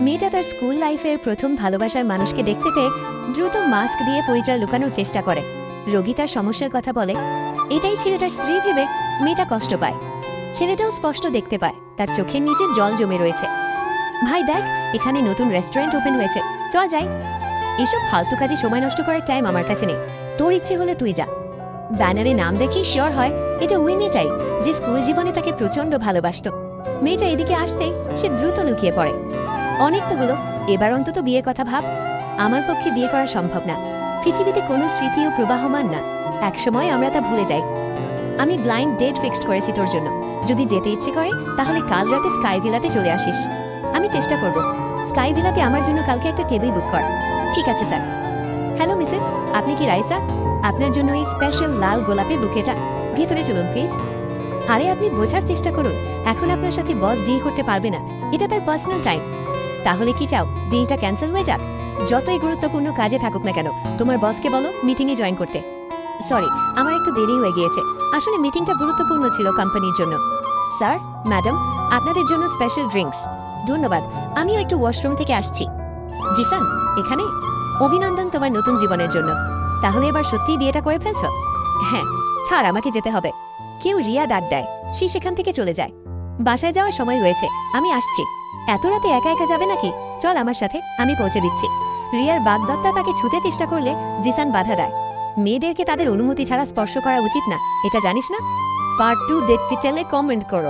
মেয়েটা তার স্কুল লাইফের প্রথম ভালোবাসার মানুষকে দেখতে পেয়ে দ্রুত মাস্ক দিয়ে পরিচয় লুকানোর চেষ্টা করে। রোগী তার সমস্যার কথা বলে, এটাই ছেলেটার স্ত্রী ভেবে মেয়েটা কষ্ট পায়। ছেলেটাও স্পষ্ট দেখতে পায় তার চোখের নিচে জল জমে রয়েছে। ভাই দেখ, এখানে নতুন রেস্টুরেন্ট ওপেন হয়েছে, চল যাই। এসব ফালতু কাজে সময় নষ্ট করার টাইম আমার কাছে নেই, তোর ইচ্ছে হলে তুই যা। ব্যানারে নাম দেখেই শিওর হয় এটা ওই মেয়েটাই যে স্কুল জীবনে তাকে প্রচন্ড ভালোবাসত। মেয়েটা এদিকে আসতেই সে দ্রুত লুকিয়ে পড়ে। অনেক তো হলো, এবার অন্তত বিয়ের কথা ভাব। আমার পক্ষে বিয়ে করা সম্ভব না, পৃথিবীতে কোনো স্মৃতিও প্রবাহমান না, একসময় আমরা তা ভুলে যাই। আমি ব্লাইন্ড ডেট ফিক্সড করেছি তোর জন্য, যদি যেতে ইচ্ছে করে তাহলে কাল রাতে স্কাই ভিলাতে চলে আসিস। আমি চেষ্টা করব স্কাই ভিলাতে আমার জন্য কালকে একটা টেবিল বুক কর। ঠিক আছে স্যার। হ্যালো মিসেস, আপনি কি রাইসা? আপনার জন্য এই স্পেশাল লাল গোলাপের বুকেটা। ভেতরে চলুন প্লিজ। আরে আপনি বোঝার চেষ্টা করুন, এখন আপনার সাথে বস ডিল করতে পারবে না, এটা তার পার্সোনাল টাইম। তাহলে কি চাও ডিলটা ক্যান্সেল হয়ে যাক? যতই গুরুত্বপূর্ণ কাজে থাকুক না কেন, তোমার বসকে বলো মিটিংয়ে জয়েন করতে। সরি, আমার একটু দেরি হয়ে গিয়েছে, আসলে মিটিংটা গুরুত্বপূর্ণ ছিল কোম্পানির জন্য। স্যার, ম্যাডাম, আপনাদের জন্য স্পেশাল ড্রিঙ্কস। ধন্যবাদ, আমিও একটু ওয়াশরুম থেকে আসছি। জিসান, এখানে? অভিনন্দন তোমার নতুন জীবনের জন্য। তাহলে এবার সত্যিই বিয়েটা করে ফেলছ? হ্যাঁ, ছাড়, আমাকে যেতে হবে। কেউ রিয়া ডাক দেয়, সে সেখান থেকে চলে যায়। বাসায় যাওয়ার সময় হয়েছে, আমি আসছি। এত রাতে একা একা যাবে নাকি? চল আমার সাথে, আমি পৌঁছে দিচ্ছি। রিয়ার বাগদত্তা তাকে ছুতে চেষ্টা করলে জিসান বাধা দেয়। মেয়েদেরকে তাদের অনুমতি ছাড়া স্পর্শ করা উচিত না, এটা জানিস না? পার্ট 2 দেখতে চাইলে কমেন্ট করো।